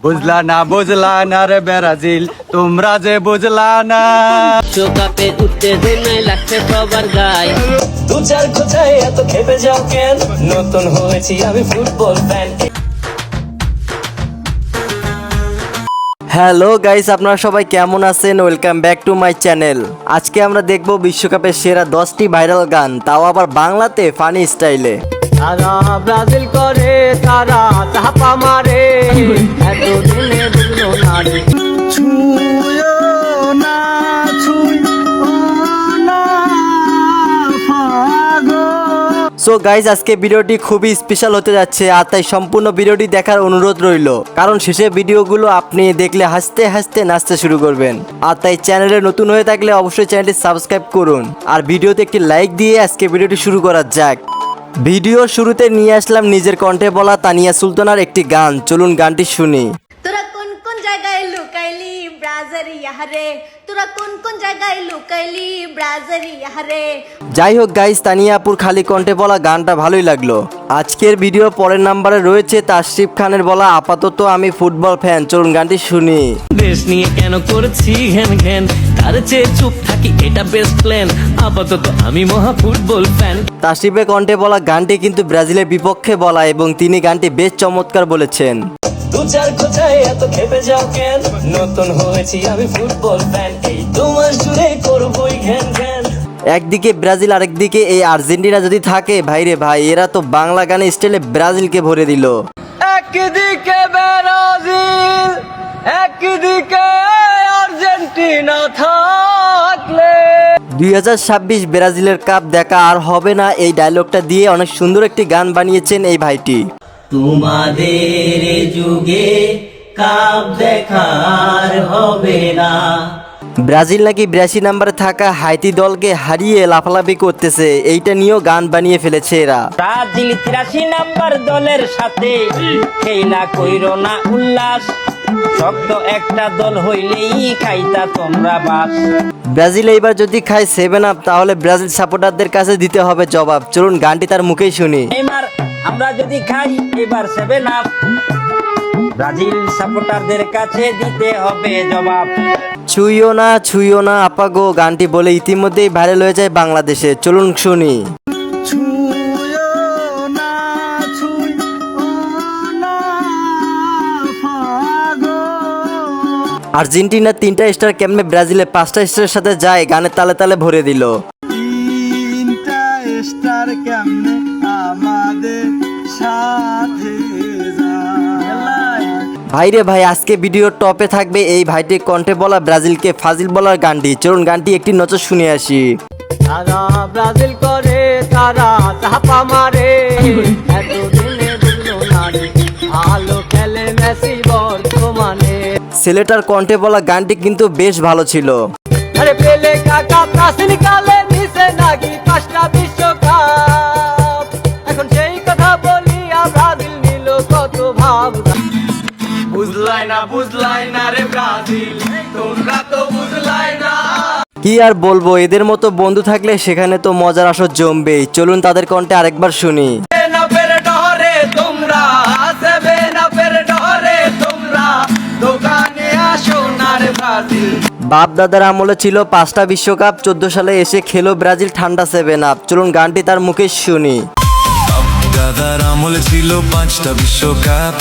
বুঝলা না রে ব্রাজিল, তোমরা যে বুঝলা না। চোকাপে উঠতে নাই লাগছে সবার গায়। দু চার কোথায় এত খেপে যাও কেন? নতুন হয়েছি আমি ফুটবল ফ্যান। হ্যালো গাইস, আপনারা সবাই কেমন আছেন? Welcome back to my channel. আজকে আমরা দেখব বিশ্বকাপের সেরা 10টি ভাইরাল গান, তাও আবার বাংলাতে ফানি স্টাইলে। তারা ব্রাজিল করে, তারা চাপা মারে, এতদিনে বুঝলো না রে। ছুঁয়ো না, ছুঁয়ো না পাগল। সো গাইজ, আজকে ভিডিওটি খুবই স্পেশাল হতে যাচ্ছে, আর তাই সম্পূর্ণ ভিডিওটি দেখার অনুরোধ রইল, কারণ শেষে ভিডিওগুলো আপনি দেখলে হাসতে হাসতে নাচতে শুরু করবেন। আর তাই চ্যানেলে নতুন হয়ে থাকলে অবশ্যই চ্যানেলটি সাবস্ক্রাইব করুন, আর ভিডিওতে একটি লাইক দিয়ে আজকে ভিডিওটি শুরু করা যাক। ভিডিওর শুরুতে নিয়ে আসলাম নিজের কণ্ঠে বলা তানিয়া সুলতানার একটি গান, চলুন গানটি শুনি। তোরা কোন কোন জায়গায় লুকাইলি ব্রাজার ইয়ারে, তোরা কোন কোন জায়গায় লুকাইলি ব্রাজার ইয়ারে। যাই হোক গাইস, তানিয়া আপুর খালি কণ্ঠে বলা গানটা ভালোই লাগলো। আজকের ভিডিও পরের নাম্বারে রয়েছে তাশরিফ খানের বলা আপাতত আমি ফুটবল ফ্যান, চলুন গানটি শুনি। দেশ নিয়ে কেন করছি ঘ্যান ঘ্যান, তার চেয়ে চুপ থাকি এটা বেস্ট প্ল্যান। আপাতত আমি মহা ফুটবল ফ্যান। তাশরিফের কণ্ঠে বলা গানটি কিন্তু ব্রাজিলের বিপক্ষে বলা, এবং তিনি গানটি বেশ চমৎকার বলেছেন। দু চার কোথায় এত খেপে যাও কেন? নতুন হয়েছি আমি ফুটবল ফ্যান। এই তোমার জুড়ে করবই ঘ্যান ঘ্যান। একদিকে ব্রাজিল, আরেকদিকে এই আর্জেন্টিনা যদি থাকে, ভাইরে ভাই, এরা তো বাংলা গানের স্টাইলে ব্রাজিলকে ভরে দিল। একদিকে ব্রাজিল, একদিকে আর্জেন্টিনা থাকলে। 2026 ব্রাজিলের কাপ দেখা আর হবে না, এই ডায়লগটা দিয়ে অনেক সুন্দর একটি গান বানিয়েছেন এই ভাইটি। তোমাদের যুগে কাপ দেখার হবে না। ব্রাজিল নাকি 82 নম্বরে থাকা হাইতি দলকে হারিয়ে লাফালাফি করতেছে, এইটা নিয়েও গান বানিয়ে ফেলেছে এরা। ব্রাজিল 83 নাম্বার দলের সাথে খেলা কইরো না উল্লাস। শক্ত একটা দল হইলেই খাইতা তোমরা বাস। ব্রাজিল এইবার যদি খায় 7 আপ, তাহলে ব্রাজিল সাপোর্টারদের কাছে দিতে হবে জবাব, চলুন গানটি তার মুখেই শুনি। এবার আমরা যদি খাই এবার 7 আপ, ব্রাজিল সাপোর্টারদের কাছে দিতে হবে জবাব। ছুঁয়ো না আপা গো, গানটি বলে ইতিমধ্যেই ভাইরাল হয়ে যায় বাংলাদেশে, চলুন শুনি। ছুঁয়ো না, ছুঁয়ো না পাগল। আর্জেন্টিনা 3টা স্টার কেমনে ব্রাজিলের 5টা স্টারের সাথে যায়, গানের তালে তালে ভরে দিল। 3টা স্টার কেমনে আমাদের সাথে যায়। ভাইরে ভাই, আজকে ভিডিওর টপে থাকবে এই ভাইটির কণ্ঠে বলা ব্রাজিলকে ফাজিল বলার গানটি, চলুন গানটি একটি নজর শুনে আসি। তারা ব্রাজিল করে, তারা চাপা মারে, এতদিনে বুঝলো না রে। ভালো খেলে মেসি বর্তমানে। ছেলেটার কণ্ঠে বলা গানটি কিন্তু বেশ ভালো ছিল। আরে পেলে কাকা প্রাচীন কালে নিচে নাকি 5টা বিশ্বকাপ, এখন সেই কথা বলিয়া ব্রাজিল নিল কত ভাব। বুঝলাই না রে ব্রাজিল, তোমরা তো বুঝলাই না। কি আর বলবো, এদের মতো বন্ধু থাকলে সেখানে তো মজার আসর জমবেই, চলুন তাদের কণ্ঠে আরেকবার শুনি। তোমরা দোকানে আসো না রে ব্রাজিল। বাপ দাদার আমলে ছিল 5টা বিশ্বকাপ, 14 সালে এসে খেলো ব্রাজিল ঠান্ডা 7 আপ, চলুন গানটি তার মুখে শুনি। দাদার আমলে ছিল 5টা বিশ্বকাপ,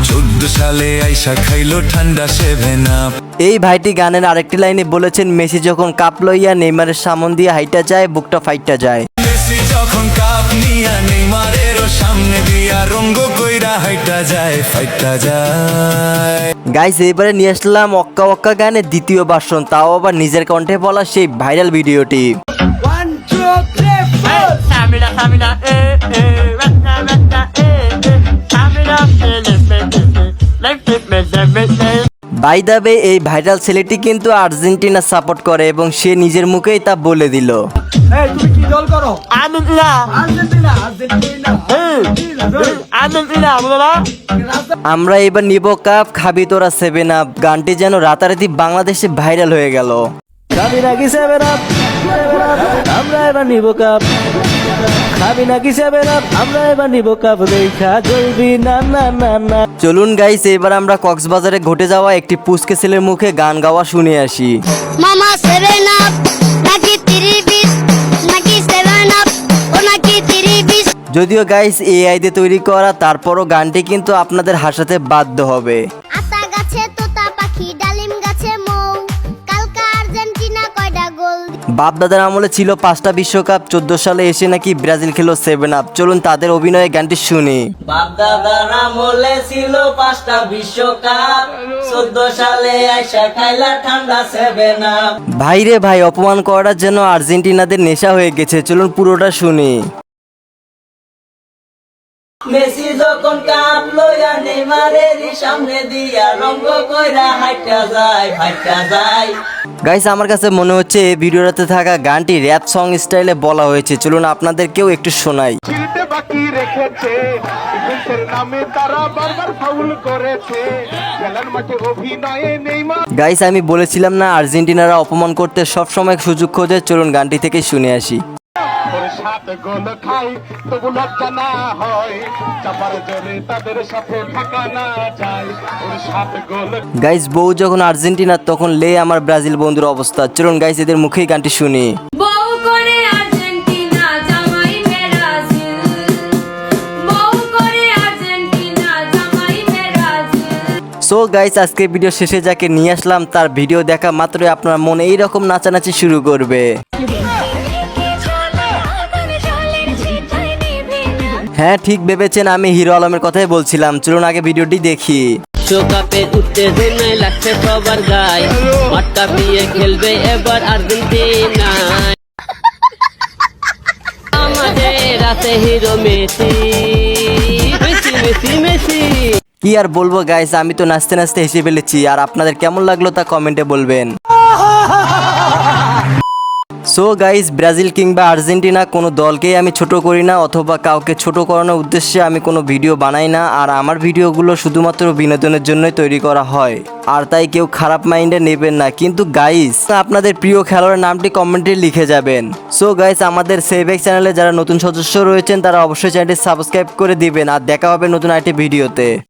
14 সালে আইসা খাইলো ঠান্ডা 7 আপ। এই ভাইটি গানের আরেকটি লাইনে বলেছেন, মেসি যখন কাপ লইয়া নেইমারের সামন দিয়ে হাইটা যায়, বুকটা ফাইটটা যায়। মেসি যখন কাপ নিয়া নেইমারের সামনে দিয়া রঙ্গ কইরা হাইটা যায়, ফাইটা যায়। গাইস, এবারে নিয়ে আসলাম অক্কা অক্কা গানের দ্বিতীয় ভার্সন, তাও আবার নিজের কণ্ঠে বলা সেই ভাইরাল ভিডিওটি। বাই দ্য ওয়ে, এই ভাইরাল ছেলেটি কিন্তু আর্জেন্টিনা সাপোর্ট করে, এবং সে নিজের মুখেই তা বলে দিল। তুমি কি দল করো? আর্জেন্টিনা। আমরা এবার নিব কাপ, খাবি তোরা 7 আপ, গানটি যেন রাতারাতি বাংলাদেশে ভাইরাল হয়ে গেল। খাবি নাকি 7 আপ আমরা এবার নিব কাপ খাবি নাকি 7 আপ আমরা এবার নিব কাপ দেখা জ্বলবি না না না না। চলুন গাইস এবার আমরা কক্সবাজারে ঘটে যাওয়া একটি পুচকে ছেলের মুখে গান গাওয়া শুনে আসি। মামা 7 আপ নাকি 30-20 নাকি 7 আপ ও নাকি 30-20 যদিও গাইস এআই দিয়ে তৈরি করা, তারপরও গানটি কিন্তু আপনাদের হাসাতে বাধ্য হবে। আতা গাছে তোতা পাখি ডালিম গাছে মৌ কালকা আর্জেন্টিনা কয়টা গোল বাপ দাদার আমলে ছিল 5টা বিশ্বকাপ, 14 সালে এসে নাকি ব্রাজিল খেলো 7 আপ। চলুন তাদের অভিনয়ে গানটি শুনি। বাপ দাদার আমলে ছিল 5টা বিশ্বকাপ, 14 সালে আইসা খাইলা ঠান্ডা 7 আপ। ভাই রে ভাই, অপমান করার জন্য আর্জেন্টিনাদের নেশা হয়ে গেছে। চলুন পুরোটা শুনি। মেসি যখন কাপ লইয়া নেইমারের সামনে দিয়া রঙ্গ কইরা হাইটা যায় ফাইটা যায়। গাইস আমার কাছে মনে হচ্ছে এই ভিডিওটাতে থাকা গানটি র‍্যাপ সং স্টাইলে বলা হয়েছে। চলুন আপনাদেরকেও একটু শোনাই। ছিলতে বাকি রেখেছে ডিফেন্সের নামে তারা বারবার ফাউল করেছে খেলার মাঠে অভিনয়ে নেইমার গাইস আমি বলেছিলাম না আর্জেন্টিনারা অপমান করতে সব সময় সুযোগ খোঁজে। চলুন গানটি থেকে শুনে আসি। ওর 7 গোল খাই তবু লজ্জা না হয় চাপার জোরে তাদের সাথে থাকা না যায় ওর 7 গোল গাইস বউ যখন আর্জেন্টিনা তখন লে আমার ব্রাজিল বন্ধুর অবস্থা। চলুন গাইস এদের মুখেই গানটি শুনি। বউ করে আর্জেন্টিনা জামাই ব্রাজিল বউ করে আর্জেন্টিনা জামাই ব্রাজিল। সো গাইস আজকে ভিডিও শেষে যাকে নিয়ে আসলাম তার ভিডিও দেখা মাত্রই আপনার মনে এইরকম নাচানাচি শুরু করবে। হ্যাঁ ঠিক ভেবেছেন, আমি হিরো আলমের কথাই বলছিলাম। চলুন আগে ভিডিওটি দেখি। বিশ্বকাপে উত্তেজনায় লাগছে সবার গায় মাঠটা পিয়ে খেলবে এবার আর্জেন্টিনা আমাদের আছে hero Messi Messi Messi Messi. কি আর বলবো গাইস, আমি তো নাচতে নাচতে হেসে ফেলেছি। আর আপনাদের কেমন লাগলো তা কমেন্টে বলবেন। সো গাইস ব্রাজিল কিংবা আর্জেন্টিনা কোনো দলকেই আমি ছোট করি না অথবা কাউকে ছোট করানোর উদ্দেশ্যে আমি কোনো ভিডিও বানাই না। আর আমার ভিডিওগুলো শুধুমাত্র বিনোদনের জন্যই তৈরি করা হয়, আর তাই কেউ খারাপ মাইন্ডে নেবেন না। কিন্তু গাইস আপনাদের প্রিয় খেলোয়াড়ের নামটি কমেন্টে লিখে যাবেন। সো গাইস আমাদের সেভেক চ্যানেলে যারা নতুন সদস্য রয়েছেন তারা অবশ্যই চ্যানেলটি সাবস্ক্রাইব করে দিবেন। আর দেখা হবে নতুন আরেকটি ভিডিওতে।